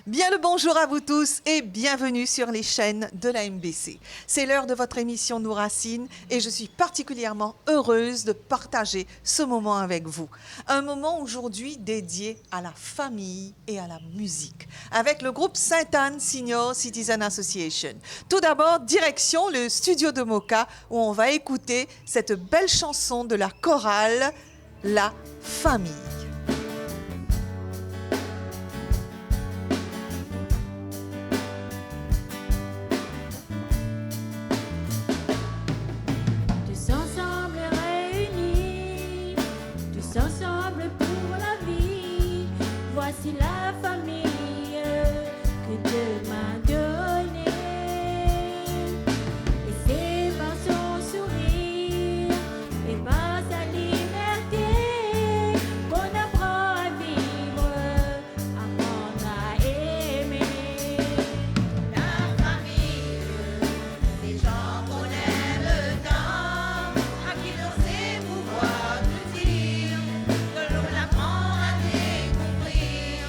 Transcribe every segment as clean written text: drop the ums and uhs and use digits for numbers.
Bien le bonjour à vous tous et bienvenue sur les chaînes de la MBC. C'est l'heure de votre émission Nous Racines et je suis particulièrement heureuse de partager ce moment avec vous. Un moment aujourd'hui dédié à la famille et à la musique avec le groupe Sainte-Anne Senior Citizen Association. Tout d'abord, direction le studio de Moka où on va écouter cette belle chanson de la chorale La Famille. Voici la famille que Dieu m'a donnée. Et c'est par son sourire et par sa liberté qu'on apprend à vivre, apprendre à aimer. La famille, des gens qu'on aime tant, à qui l'on sait pouvoir tout dire, que l'on apprend à découvrir.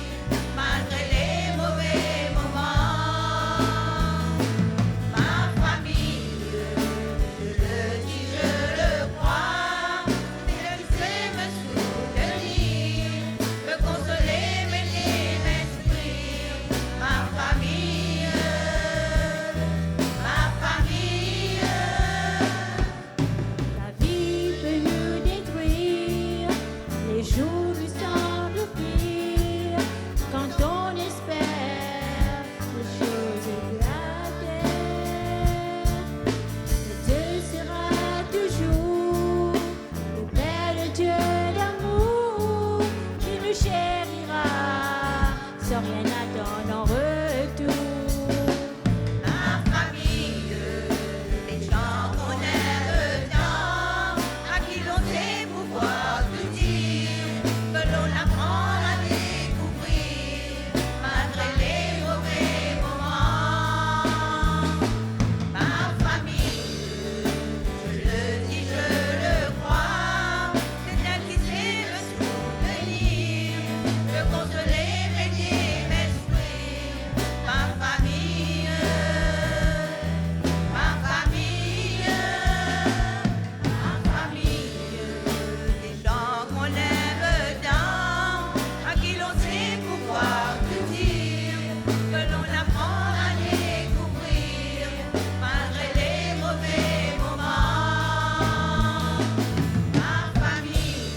Malgré les mauvais moments, ma famille, je le dis, je le crois, c'est elle qui sait me soutenir, me consoler, m'aider, m'instruire. Ma famille, La vie peut nous détruire, les jours nous semblent pires, quand on espère les choses éclater. Mais Dieu sera toujours le Père de Dieu d'amour, qui nous chérira sans rien attendre en retour. ma famille, des gens qu'on aime tant, à qui l'on sait pouvoir tout dire, que l'on apprend à découvrir, malgré les mauvais moments. Ma famille, je le dis, je le crois, c'est elle qui sait me soutenir, me consoler, m'aider, m'instruire. Ma famille, des gens qu'on aime tant, à qui l'on sait pouvoir tout dire, que l'on apprend à découvrir, malgré les mauvais moments. Ma famille,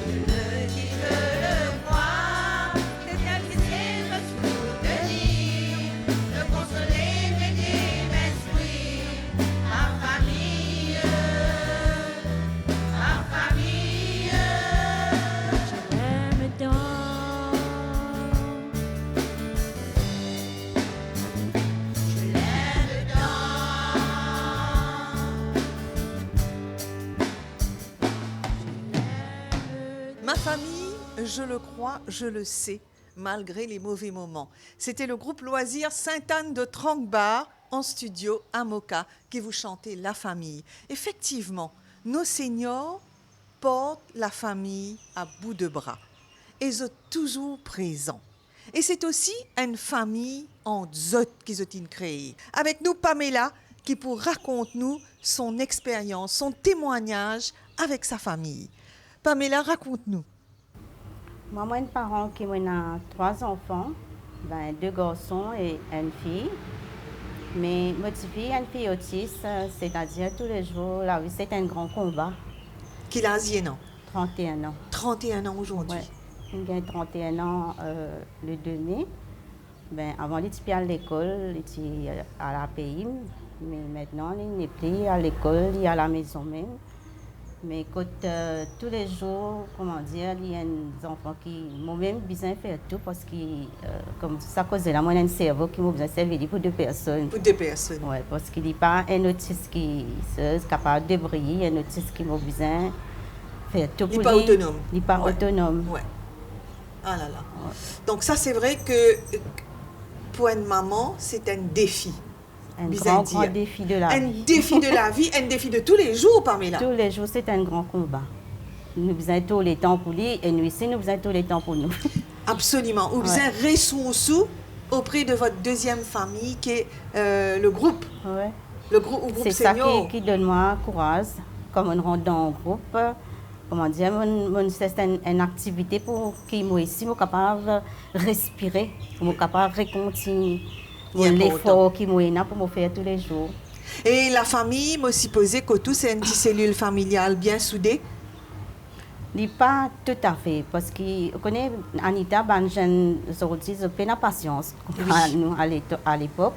je le dis, je le crois, c'est elle qui sait me soutenir, me consoler, m'aider, m'instruire. Ma famille, J'aime tant. je l'aime tant. Ma famille, je le crois, je le sais, malgré les mauvais moments. C'était le groupe loisir Sainte-Anne de Tranquebar en studio à Moka qui vous chantait La Famille. Effectivement, nos seniors portent la famille à bout de bras et sont toujours présents. Et c'est aussi une famille en zot qu'ils ont créée. Avec nous, Pamela, qui pour raconter nous son expérience, son témoignage avec sa famille. Pamela, raconte-nous. Moi, j'ai un parent qui a 3 enfants, 2 garçons et une fille. Mais ma petite fille a une fille autiste, c'est-à-dire tous les jours, la vie, c'est un grand combat. Qu'il a un an. 31 ans. 31 ans aujourd'hui. Ouais. Il a 31 ans le 2 mai. Avant, il était à l'école, il était à la pays. Mais maintenant, il n'est plus à l'école, il est à la maison même. Mais écoute, tous les jours, comment dire, il y a des enfants qui m'ont même besoin de faire tout parce que, comme ça cause de la moi, un cerveau qui m'a besoin de servir pour 2 personnes. Pour 2 personnes. Ouais, parce qu'il n'est pas un autiste qui est capable de briller, un autiste qui m'a besoin de faire tout pour Il n'est pas autonome. Il n'est pas Ouais. autonome. Ouais. Ah là là. Donc ça, c'est vrai que pour une maman, c'est un défi. Un Bizarre grand dire. défi de la Un vie. défi de la vie, un défi de tous les jours, Pamela. Tous les jours, c'est un grand combat. Nous avons tous les temps pour lui et nous ici, nous avons tous les temps pour nous. Absolument. Ou bien ressources auprès de votre deuxième famille qui est le groupe. Ouais. Le groupe C'est ça senior. qui donne moi courage. Comme on rentre dans un groupe, comment dire, c'est une activité pour qui moi ici, moi capable de respirer, moi capable de continuer l'effort qui moi là pour me faire tous les jours. Et la famille, moi supposé que tout c'est une petite cellule familiale bien soudée. n'est pas tout à fait, parce que vous connaissez, Anita, ben, jeune aujourd'hui, j'ai plein de patience nous à l'époque.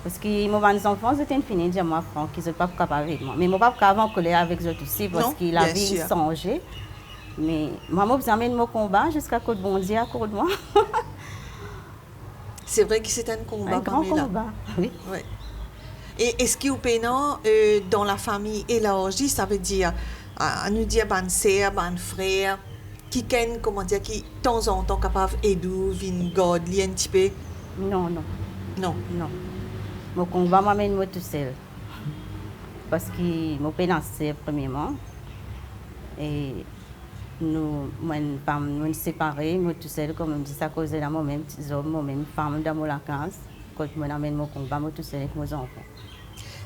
Parce que moi, mes enfants, c'était fini de dire moi, Franck, qu'ils ne sont pas capables avec moi. Mais moi, je ne suis pas avec eux aussi, parce que la vie a changé. Mais moi, je amène mon combat jusqu'à ce que bon Dieu accorde moi. C'est vrai que c'est un combat. Un grand combat, oui. Oui. Et est-ce qu'il y a pénant dans la famille élargie, ça veut dire, à nous dire, ban sœur, ban frère, qui comment dire, qui de temps en temps capable d'aider, venir garder un petit peu? Non, non. Non. Non. Mon combat m'amène moi tout seul. Parce que je suis premièrement. Et nous sommes séparés, moi tout seul, comme je dis, ça cause de moi-même, petits hommes, moi-même, femme dans la case. Quand je m'amène mon combat, moi tout seul avec mes enfants.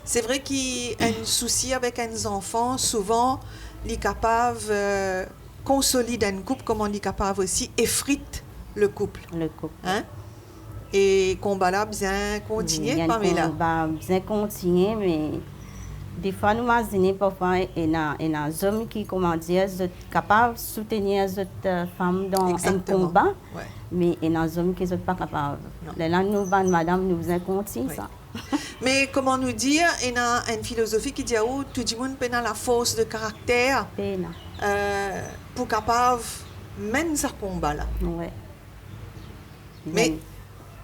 C'est vrai qu'il y a un souci avec les enfants, souvent, ils sont capables de consolider un couple, comme on est capable aussi, effrite le couple. Le couple. Hein? Et combat là, bien continuer, Pamela. Combat bien continuer, mais des fois, nous imaginons parfois, il y a des hommes qui, comment dire, sont capables de soutenir les femmes dans un combat, mais il y a des hommes qui ne sont pas capables. Là, nous, madame, nous faisons continuer ça. Mais comment nous dire, il y a une philosophie qui dit que tout le monde a la force de caractère pour capable de mener ce combat-là. Ouais. Mais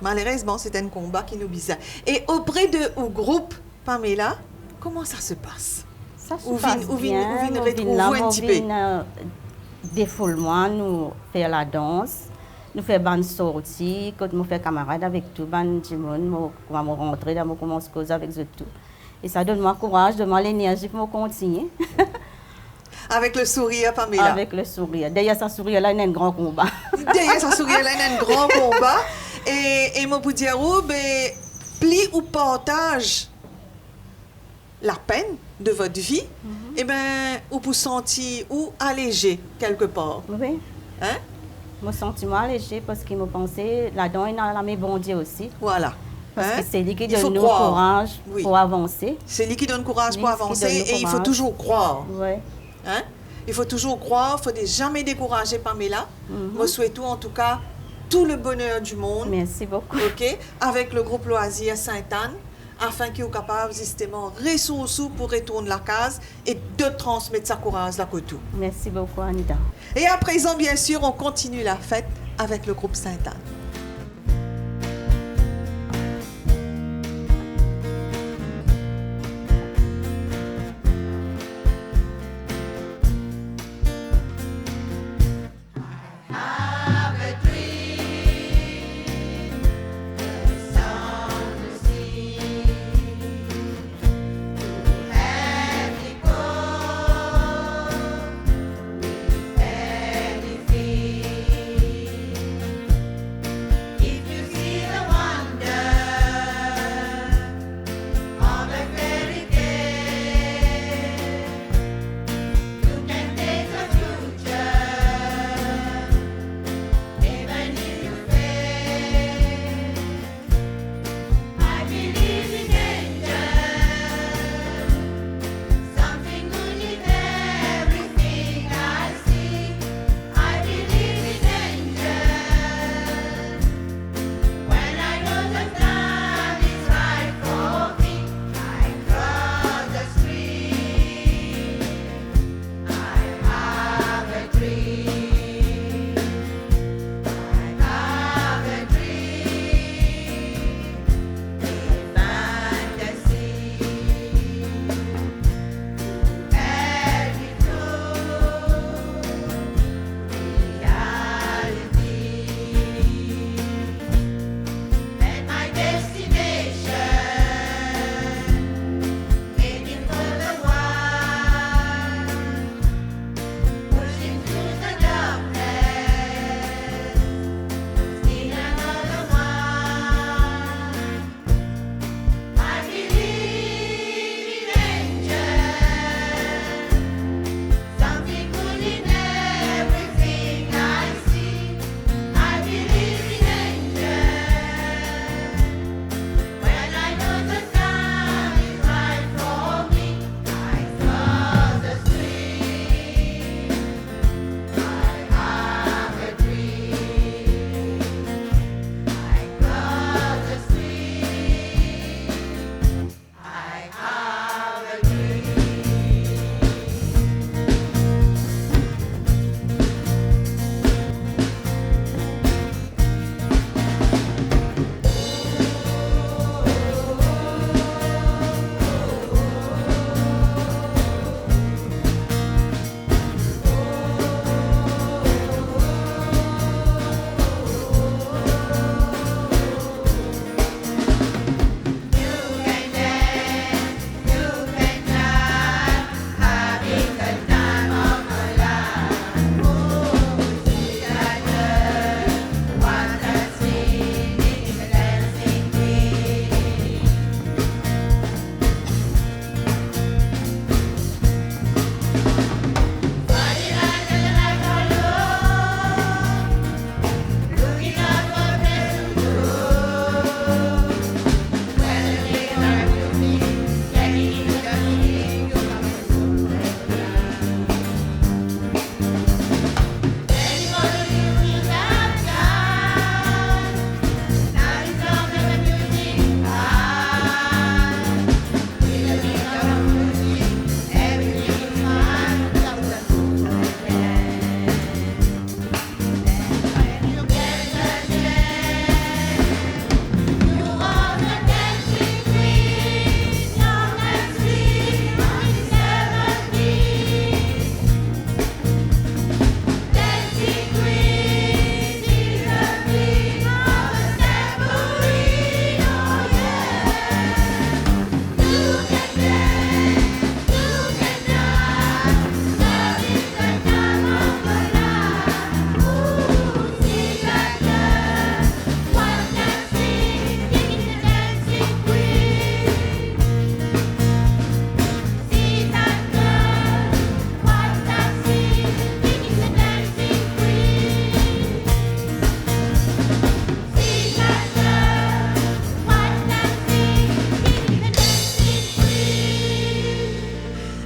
malheureusement, c'est un combat qui nous bizarre. Et auprès de au groupe, Pamela, comment ça se passe? Ça se passe bien. Nous retrouver un petit peu. Défoulement, nous faire la danse. Nous faisons bonne sortie, quand nous faisons camarades avec tout, nous rentrer, nous commençons à causer avec eux tout. Et ça donne moi courage, donne moi l'énergie pour continuer. Avec le sourire, Pamela. Avec le sourire. Derrière ce sourire là, il y a un grand combat. Derrière ce sourire là, il y a un grand combat. Et moi, pour dire, pli ou partage la peine de votre vie, et bien, ou pour sentir ou alléger quelque part. Oui. Hein? Mon sentiment allégé parce qu'il me pensait là-dedans, il a la mes bon Dieu aussi. Voilà. Parce que c'est lui qui donne nous courage pour avancer. C'est lui qui donne courage pour avancer et il faut toujours croire. Oui. Hein? Il faut toujours croire, il ne faut jamais décourager Pamela. Moi, souhaite en tout cas tout le bonheur du monde. Merci beaucoup. OK? Avec le groupe Loisirs Sainte-Anne, afin qu'il soit capable justement de ressourcer pour retourner la case et de transmettre sa courage là tout. Merci beaucoup, Anita. Et à présent, bien sûr, on continue la fête avec le groupe Sainte-Anne.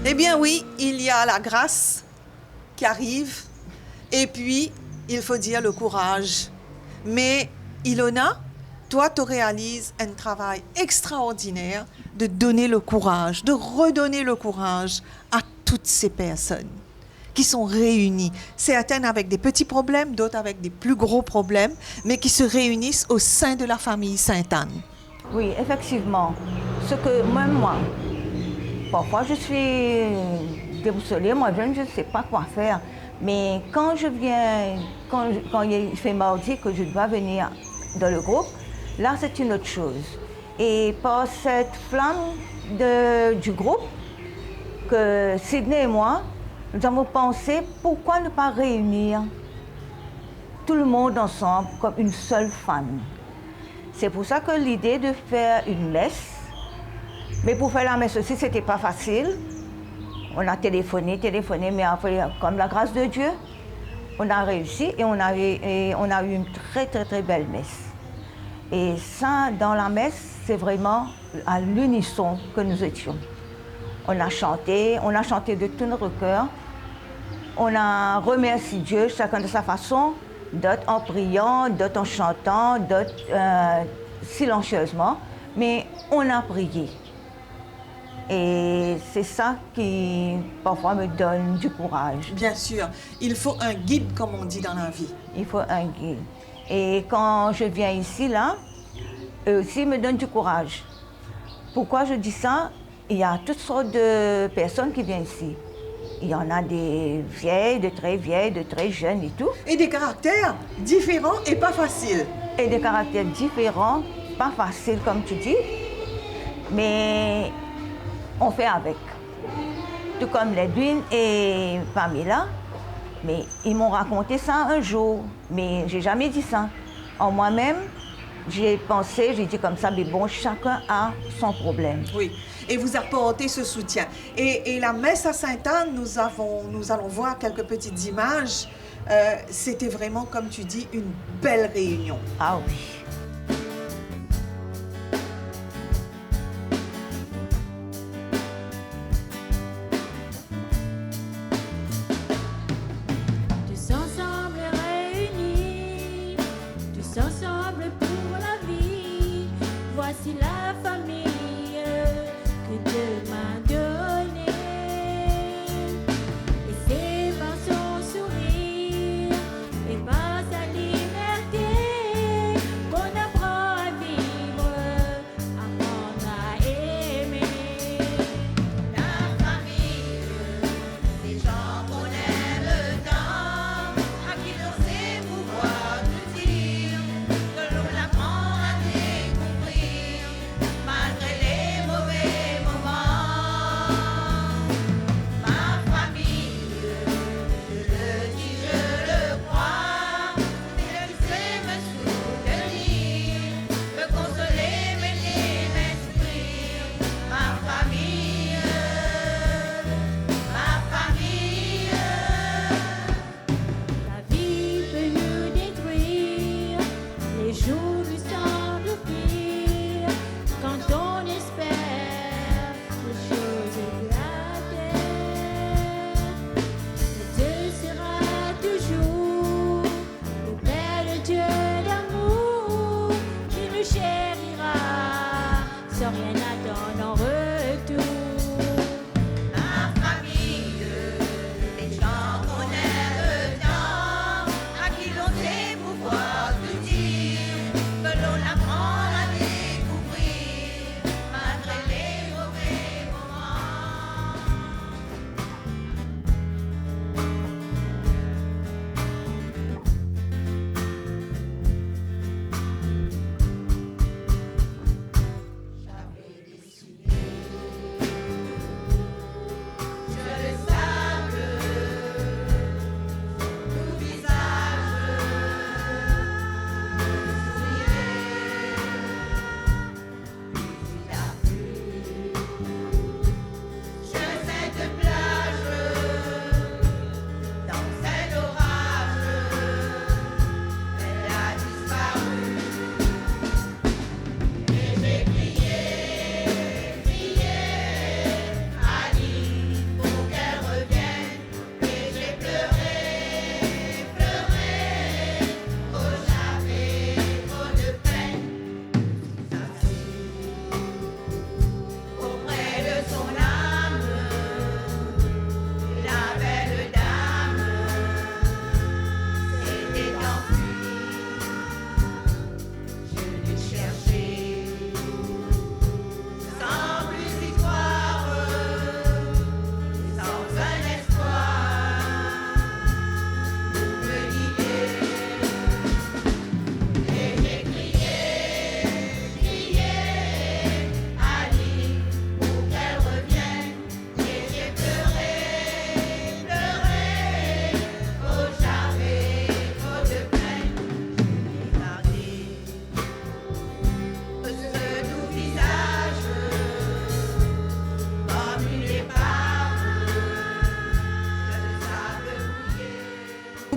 Eh bien oui, il y a la grâce qui arrive et puis il faut dire le courage. Mais Ilona, toi, tu réalises un travail extraordinaire de donner le courage, de redonner le courage à toutes ces personnes qui sont réunies, certaines avec des petits problèmes, d'autres avec des plus gros problèmes, mais qui se réunissent au sein de la famille Sainte-Anne. Oui, effectivement. Ce que même moi, parfois je suis déboussolée, moi-même je ne sais pas quoi faire. Mais quand je viens, quand il fait mardi que je dois venir dans le groupe, là c'est une autre chose. Et par cette flamme du groupe, que Sydney et moi, nous avons pensé pourquoi ne pas réunir tout le monde ensemble comme une seule famille. C'est pour ça que l'idée de faire une messe, mais pour faire la messe aussi, ce n'était pas facile. On a téléphoné, mais après, comme la grâce de Dieu, on a réussi et on a eu une très, très, très belle messe. Et ça, dans la messe, c'est vraiment à l'unisson que nous étions. On a chanté de tout notre cœur. On a remercié Dieu, chacun de sa façon, d'autres en priant, d'autres en chantant, d'autres silencieusement, mais on a prié. Et c'est ça qui, parfois, me donne du courage. Bien sûr, il faut un guide, comme on dit dans la vie. Il faut un guide. Et quand je viens ici, là, eux aussi me donnent du courage. Pourquoi je dis ça? Il y a toutes sortes de personnes qui viennent ici. Il y en a des vieilles, de très jeunes et tout. Et des caractères différents et pas faciles. Et des caractères différents, pas faciles comme tu dis, mais on fait avec. Tout comme Ledwin et Pamela, mais ils m'ont raconté ça un jour, mais j'ai jamais dit ça. En moi-même, j'ai pensé, j'ai dit comme ça, mais bon, chacun a son problème. Oui, et vous apportez ce soutien. Et la messe à Sainte-Anne, nous allons voir quelques petites images. C'était vraiment, comme tu dis, une belle réunion. Ah oui. Tous ensemble réunis, tous ensemble pour la vie. Voici la famille que Dieu m'a donnée. Et c'est par son sourire et par sa liberté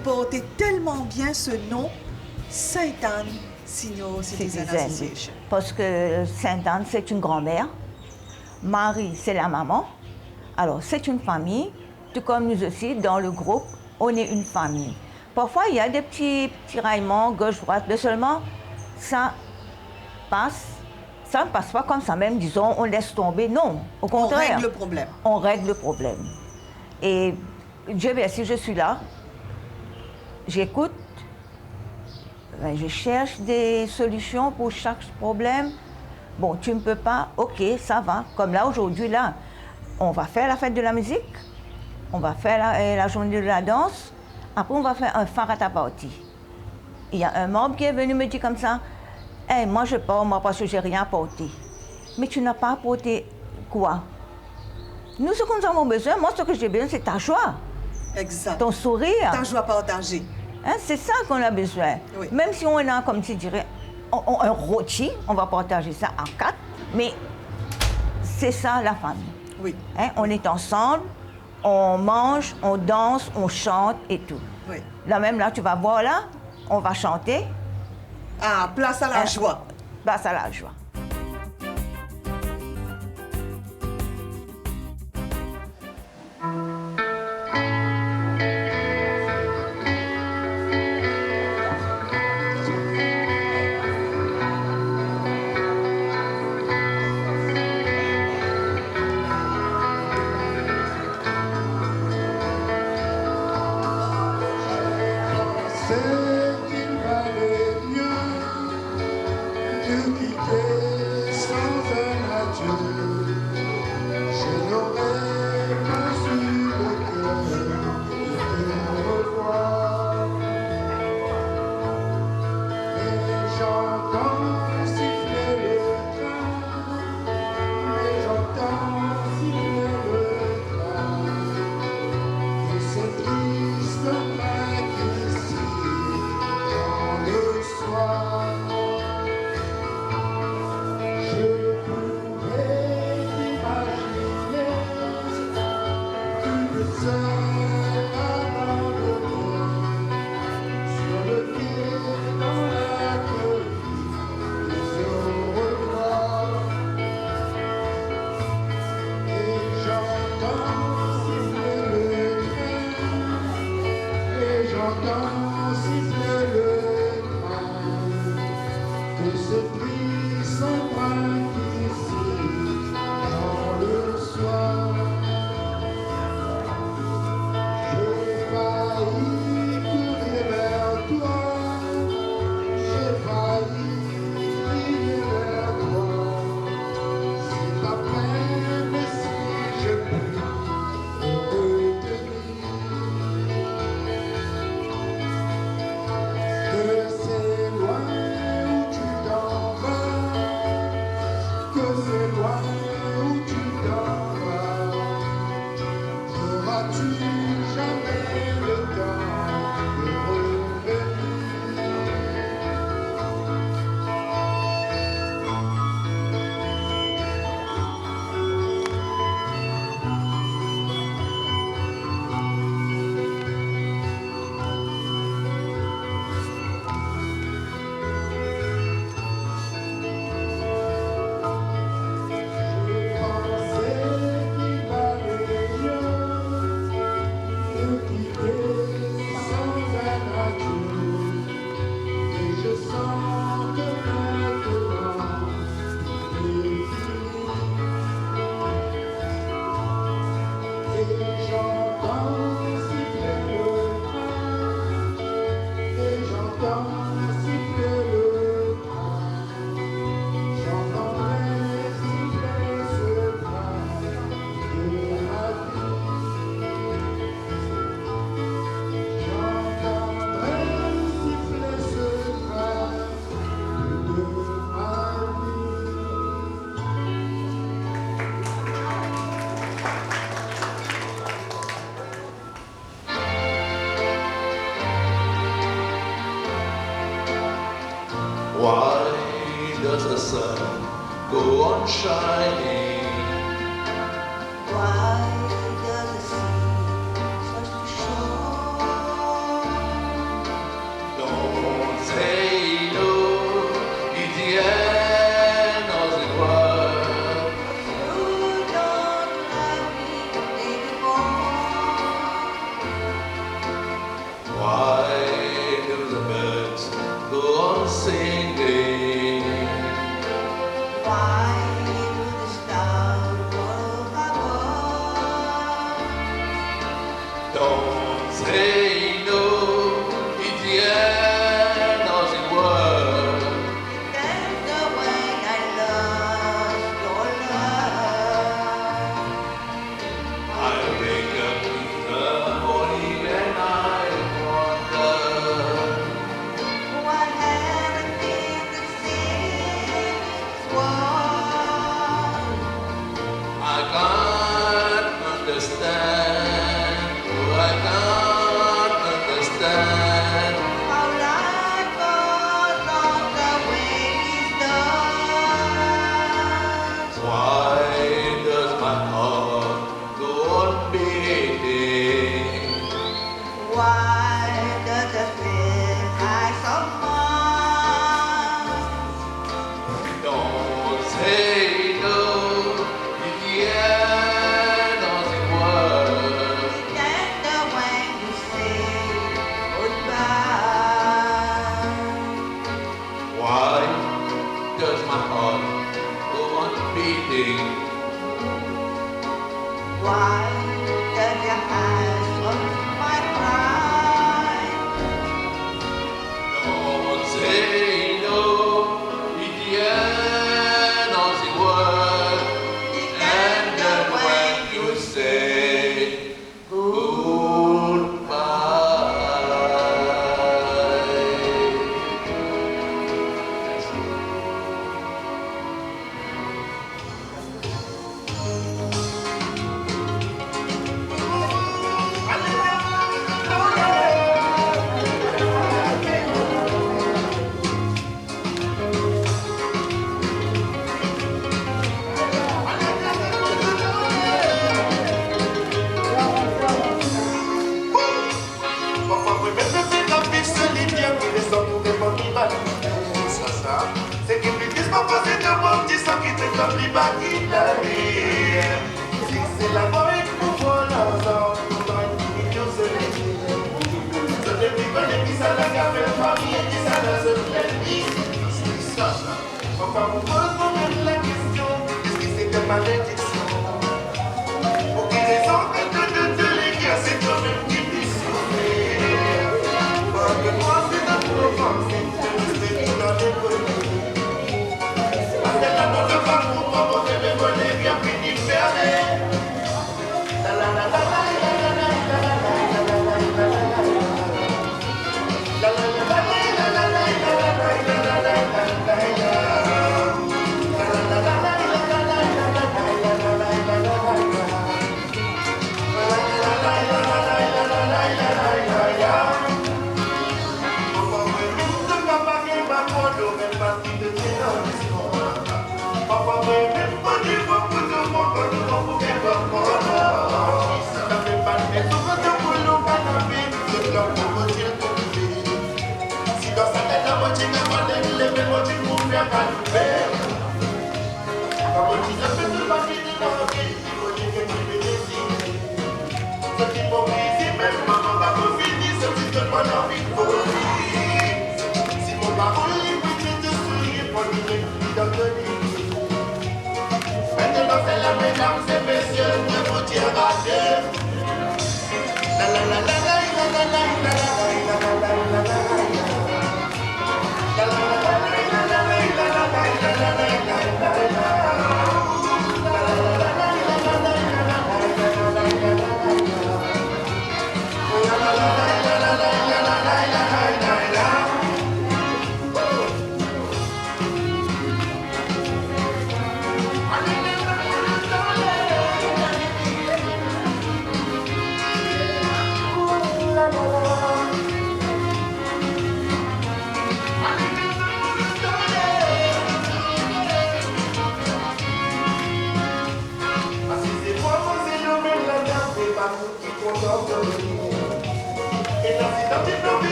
portez tellement bien ce nom, Sainte-Anne Senior Citizen Association. Parce que Sainte-Anne, c'est une grand-mère. Marie, c'est la maman. Alors, c'est une famille. Tout comme nous aussi, dans le groupe, on est une famille. Parfois, il y a des petits tiraillements, gauche-droite, mais seulement ça passe. Ça ne passe pas comme ça même, disons, on laisse tomber. Non, au contraire. On règle le problème. On règle le problème. Et Dieu merci, je suis là. J'écoute. Ben, je cherche des solutions pour chaque problème. Bon, tu ne peux pas, ok, ça va. Comme là, aujourd'hui, là, on va faire la fête de la musique. On va faire la journée de la danse. Après, on va faire un farata party. Il y a un membre qui est venu me dire comme ça, hey, moi je pars, moi parce que j'ai rien apporté. Mais tu n'as pas apporté quoi? Nous, ce que nous avons besoin, moi, ce que j'ai besoin, c'est ta joie, Exact. ton sourire. Ta joie partagée. Hein, c'est ça qu'on a besoin. Oui. Même si on a, comme tu dirais, un rôti, on va partager ça en 4, mais c'est ça la famille. Oui. Hein, on est ensemble, on mange, on danse, on chante et tout. Oui. Là même, là, tu vas voir là, on va chanter. Ah, place à la joie. Place à la joie. C'est qu'il valait mieux de quitter sans un adieu. Je n'aurais pas eu le cœur de te revoir. Et j'entends siffler le train, et j'entends siffler le train. Et c'est triste train qui dans le soir, je pouvais imaginer une seule abandonnée sur le quai dans la colline des au revoir. Et j'entends siffler le train, et j'entends siffler le train, que ce triste train qui dans le soir. J'ai failli courir vers toi, j'ai failli crier vers toi. C'est pas peine si je puis retenir que c'est loin où tu t'en vas, que c'est loin où tu t'en vas. Auras-tu jamais le temps de revenir? J'ai pensé qu'il valait mieux de quitter sans un adieu. Et je sens que maintenant c'est fini. Et j'entends siffler le train, et j'entends siffler le train. J'entendrai siffler ce train de ma vie. J'entendrai siffler ce train de ma Why does the sun go on shining? Why does it seem such a shore? Don't say no, it's the end of the world. That's the way I love your love. I wake up in the morning and I wonder What everything to see was. I can't understand. Oh, I can't understand. How life goes on the way it's done. Why does my heart go on beating? Why does it feel high so much? Don't say no, it's the end of the world. That's the way you say goodbye. Why does my heart go on beating? Why does your eyes on my cry? Don't say no, it's the end of the world. And then when you say goodbye. Parfois, oui, même le fait d'appeler ce lit bien, il est sans tout dépend qui va ça. C'est qu'il me disent pas passer de mon petit sang qui te comme les baguilles la vie. Si c'est la voix et pour voir l'ensemble, pour toi, il faut se laisser. Ce n'est plus que les petits à la café, famille et qui ça dans ce plein vie. C'est ça. Parfois, on pose moi-même la question, est-ce que c'est de malédiction? Pour qui raison que de les gars, c'est toi-même qui puisse souffrir. Parce que moi, c'est notre offense, c'est tout dans les collègues. Parce que la bonne femme, pour moi, pour que les volets bien fini fermé. La la la la la la la la la la la la la la la. La la la la la la la la la la la la. Maintenant c'est la mesdames et messieurs de vous dire adieu. La la la la la la la la la la la la la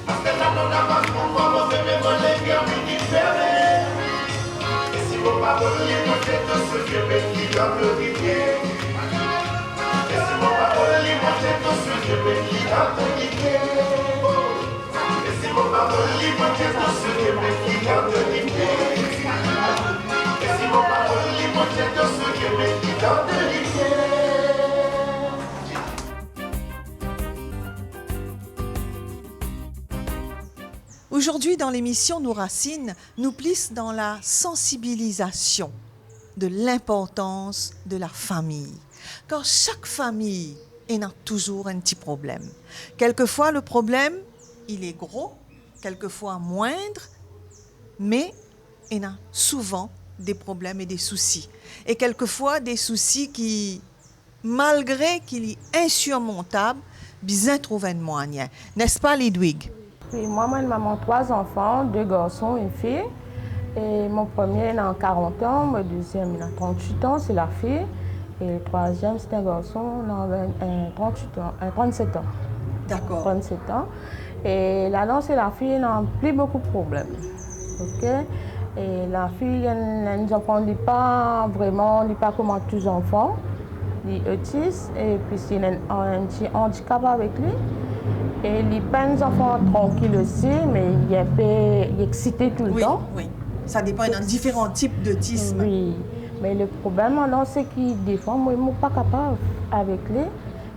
Parce que là, on a pas pour moi, on fait mes volets, bien différents. Et si vos paroles, les montées de ce Dieu, mais qui donne le rivière. Et si vos paroles, les montées de ce Dieu, mais qui donne le rivière. Et si vos paroles, les montées de ce Dieu, mais qui donne le rivière. Et si vos paroles, les montées de ce Dieu, mais qui donne le rivière. Aujourd'hui, dans l'émission Nos Racines, nous plissons dans la sensibilisation de l'importance de la famille. Car chaque famille a toujours un petit problème. Quelquefois, le problème, il est gros, quelquefois moindre, mais il y a souvent des problèmes et des soucis. Et quelquefois, des soucis qui, malgré qu'il est insurmontable, bien trouver un moyen. N'est-ce pas, Lidwig? Oui, moi, maman, 3 enfants, 2 garçons, une fille. Et mon premier, il a 40 ans, mon deuxième, il a 38 ans, c'est la fille. Et le troisième, c'est un garçon, il a 37 ans. D'accord. 37 ans. Et là-dedans, c'est la fille, elle n'a plus beaucoup de problèmes. OK? Et la fille, elle nous enfants, elle pas vraiment, elle pas comme tous les enfants. Il est autiste, et puis il a un petit handicap avec lui. Et il n'est pas un enfant tranquille aussi, mais il est un peu excité tout le temps. Oui, ça dépend de différents types d'autisme. Oui, mais le problème maintenant, c'est qu'il des fois, moi, je ne suis pas capable avec lui.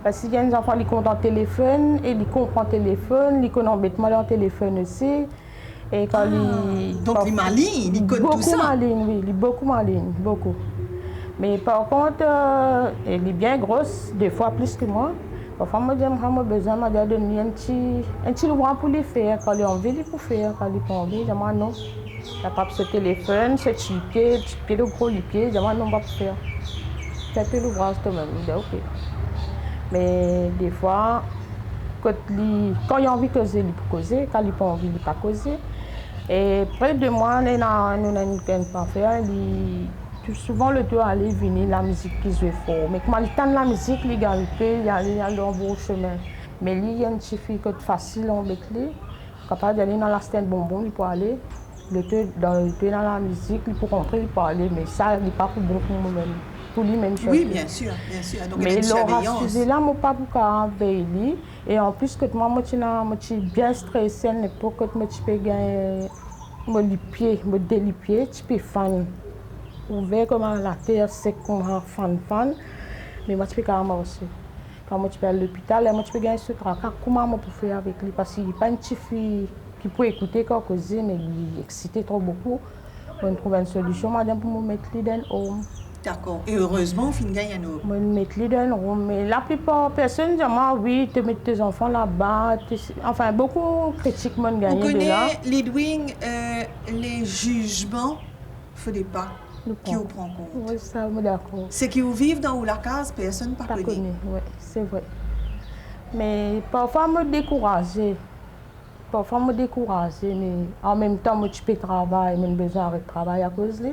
Parce qu'il y a des enfants qui comptent en téléphone, et ils comprennent le téléphone, ils connaissent bêtement leur téléphone aussi. Et quand donc il est maligne, il connaît tout ça. Beaucoup maligne, oui, il est beaucoup maligne, beaucoup. Mais par contre, elle est bien grosse, des fois plus que moi. Parfois, moi, j'ai besoin de donner un petit loin pour les faire. Quand il a envie, il peut faire. Quand il n'a pas envie, je dis non. Il n'a pas ce téléphone, ce petit pied, le gros pied, je dis non, on va pas faire. Fais l'ouvrage toi-même. Je dis OK. Mais des fois, quand il a envie de causer, il peut causer. Quand il n'a pas envie, il ne peut pas causer. Et près de moi, nous avons une parfaire. Souvent, le doigt aller venir la musique qui joue fort. Mais quand il entend la musique, il y a le bon chemin. Mais il y a une petite fille qui est facile avec lui, capable d'aller dans la stand bonbon, il peut aller. Dans la musique, il peut rentrer, il peut aller. Mais ça, il n'est pas pour bon pour moi-même. Pour lui, même chose. Oui, bien sûr. Donc, mais il y a une surveillance. Mais là, je ne peux pas beaucoup lui. Et en plus, que moi, je suis bien stressée, je peux que je peux gagner mes pieds, mes délipieds, je peux fan. Ouvert comme la terre, c'est comme un fan. Mais moi, je peux carrément aussi. Quand moi, je peux à l'hôpital, moi, je peux gagner ce travail. Comment je peux faire avec lui? Parce qu'il n'est pas une petite fille qui peut écouter quand causer, mais il est excité trop beaucoup. On trouve une solution, madame, pour me mettre lui dans le home. D'accord. Et heureusement, on gagne à nous. Je me mettre lui dans le home. Mais la plupart des personnes disent, oui, tu mets tes enfants là-bas. Enfin, beaucoup critiquent mon gagner de là. On connaît, Lidwig, les jugements, il ne faut pas. Qui vous prend compte? Oui, ça, je suis d'accord. C'est qui vous vivent dans la case, personne ne pas connaît. Oui, c'est vrai. Mais parfois, je me décourage. Parfois, je me décourage. Mais en même temps, je peux travailler, j'ai besoin de travailler à cause de lui.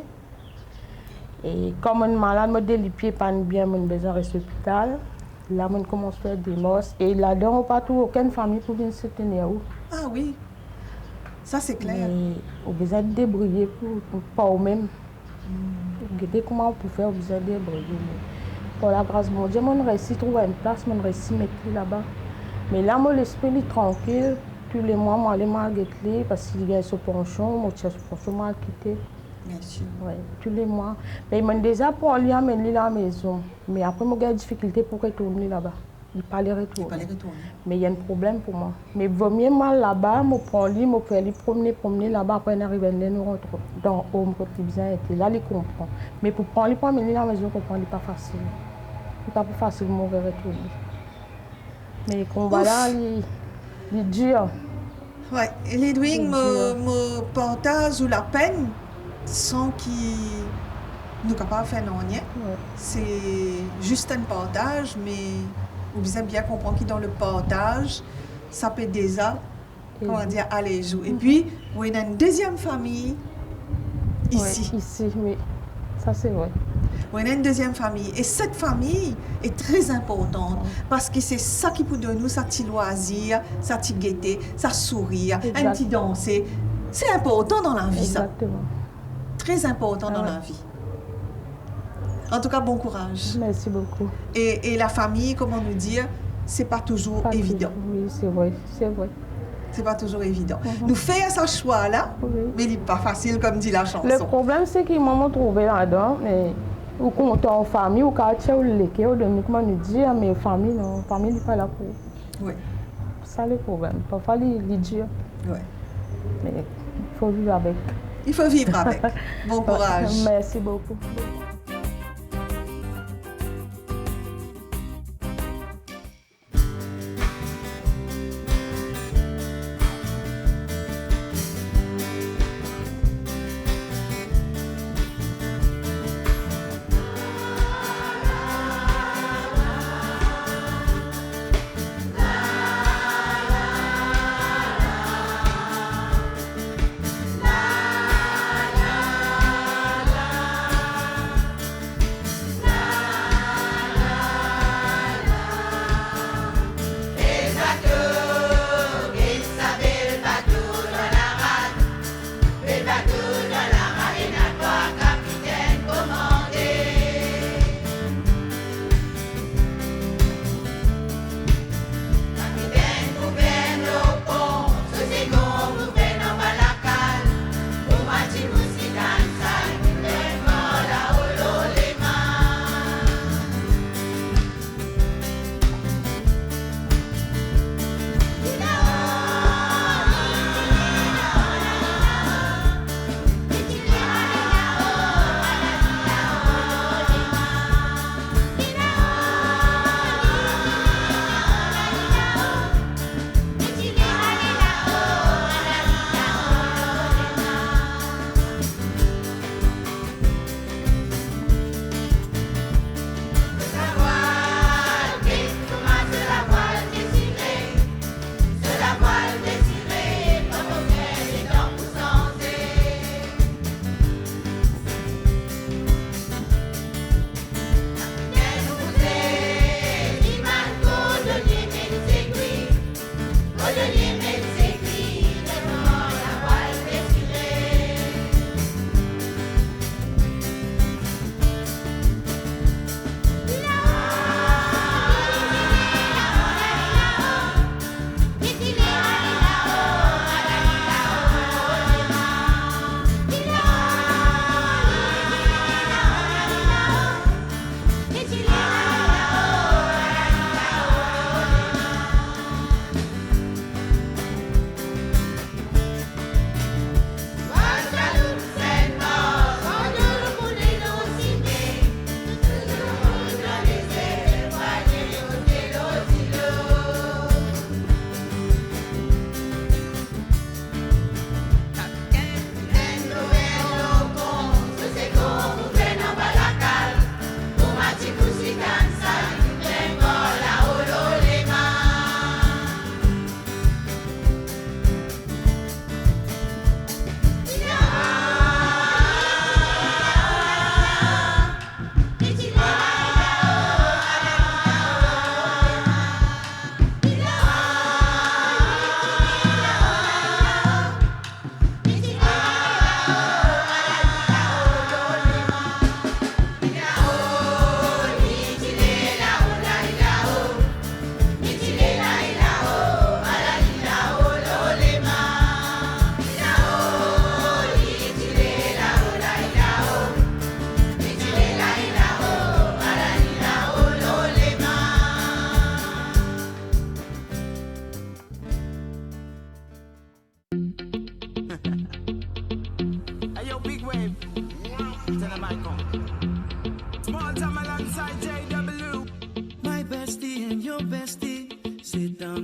Et comme je suis malade, je me pieds pas bien, j'ai besoin de rester à l'hôpital. Là, je commence à faire des mosses. Et là-dedans, pas aucune famille pour venir se tenir. Ah oui, ça c'est clair. Mais on a besoin de débrouiller pour eux-mêmes. Regardez comment on peut faire, vous aider. Pour la grâce de mon Dieu, on réussit à trouver une place, on réussit à mettre là-bas. Mais là, mon esprit est tranquille. Tous les mois, je vais aller à parce qu'il y a ce penchon, je vais quitter. Bien sûr. Oui, tous les mois. Mais il m'a déjà pour aller amener à la maison. Mais après, j'ai des difficultés pour retourner là-bas. Il ne peut pas les retourner. Mais il y a un problème pour moi. Mais il vaut mieux mal là-bas, je prends lui, je peux aller promener là-bas, après on arrive à nous rentre dans home quand il vient et là, il comprend. Mais pour prendre lui, pour amener à la maison, ce n'est pas facile. Ce n'est pas plus facile de mourir retourner. Mais le combat là, il est dur. Oui, Lidwig me partage ou la peine sans qu'il nous capable de faire rien. Ouais. C'est juste un partage, mais vous avez bien compris que dans le partage, ça peut déjà, comment dire, aller jouer. Et puis, il y a une deuxième famille ici. Oui, ici, oui. Ça, c'est vrai. On a une deuxième famille. Et cette famille est très importante parce que c'est ça qui peut donner nous, ça petit loisir, ça petit gaieté, ça sourire, un petit danser. C'est important dans la vie, Exactement. ça. Très important dans la vie. En tout cas, bon courage. Merci beaucoup. Et la famille, comment nous dire, c'est pas toujours Pas évident. toujours. Oui, c'est vrai, c'est vrai. C'est pas toujours évident. Nous faisons ce choix-là, mais il n'est pas facile, comme dit la chanson. Le problème, c'est qu'ils m'ont trouvé là-dedans, mais ou quand on est en famille, ou quartier, ou l'équipe, ou de comment nous dire, mais famille, non, famille n'est pas là pour. Oui. C'est ça le problème. Parfois, il est dur. Oui. Mais il faut vivre avec. Il faut vivre avec. Bon courage. Merci beaucoup.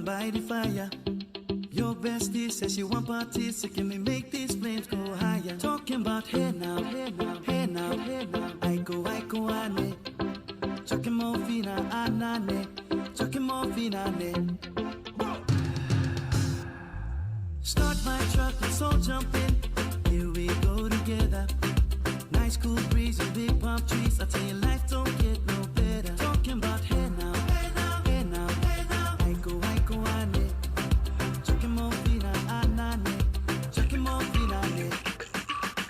by the fire. Your bestie says she want parties, so can we make these flames go higher? Talking about hey now, hey now, hey now, hey now. I go, ane. Chucking morphine, anane. Chucking morphine, ane. Start my truck, let's all jump in. Here we go together. Nice cool breeze and big palm trees. I tell you, life don't get no better. Talking about hey now, hey now, hey now, hey now. I go, ane. Chucking more fina, anane. Chucking more fina, ane.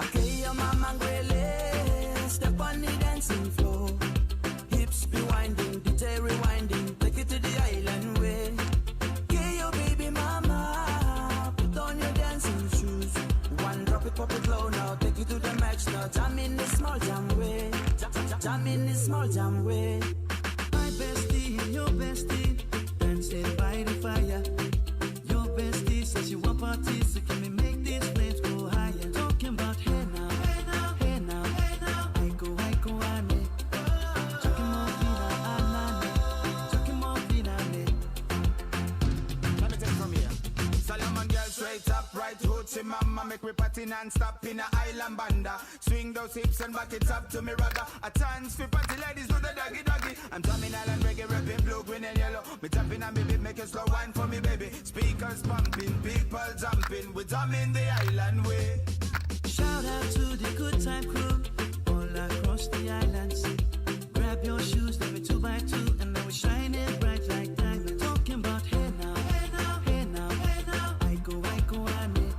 Okay, your mama grele. Step on the dancing floor. Hips be winding, detail rewinding. Take it to the island way. Okay, your baby mama. Put on your dancing shoes. One drop it, pop it low now. Take it to the max now. Jam in the small jam way. Jam in the small jam way. My bestie and your bestie dancing by the fire. Your bestie says you want parties, so can we make these flames go higher? Talking about hey now, hey now, hey now, hey now. I go, ane. Chucking more fina, anane. Chucking more fina, ane. Let me take it from here. Solomon girl straight up, right hoochie mama. Make me party non-stop in a island banda. Swing those hips and back it up to me ragga. A chance for party ladies do the doggy doggy. I'm drumming island reggae, rapping blue, green and yellow. Me tapping and me beat, make a slow wine for me baby. Speakers pumping, people jumping. We drumming the island way. Shout out to the good time crew all across the islands. Grab your shoes, let me 2x2, and now we shine it bright like diamonds. Talking about hey now, hey now, hey now, hey now. I go, ane.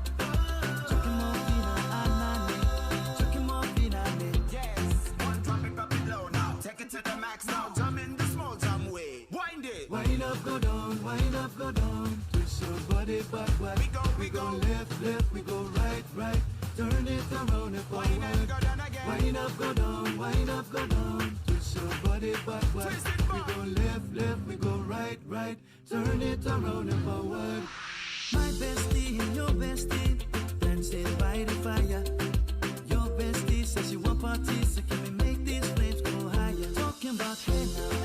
Chucking more fina, anane. Chucking more fina, ane. Yes, one drop it, pop it low now. Take it to the max now. Jump in the small jam way. Wind it. Wind up, go down, wind up, go down. Twist your body backward. We go left, left, we go right, right. Turn it around and forward. Wind up, go down again. Wind up, go down, wind up, go down. Twist your body backward. Twist it back. We go left, left, we go right, right. Turn it around and forward. My bestie and your bestie dancing by the fire. Your bestie says you want parties, so can we make these flames go higher? Talking about hey now.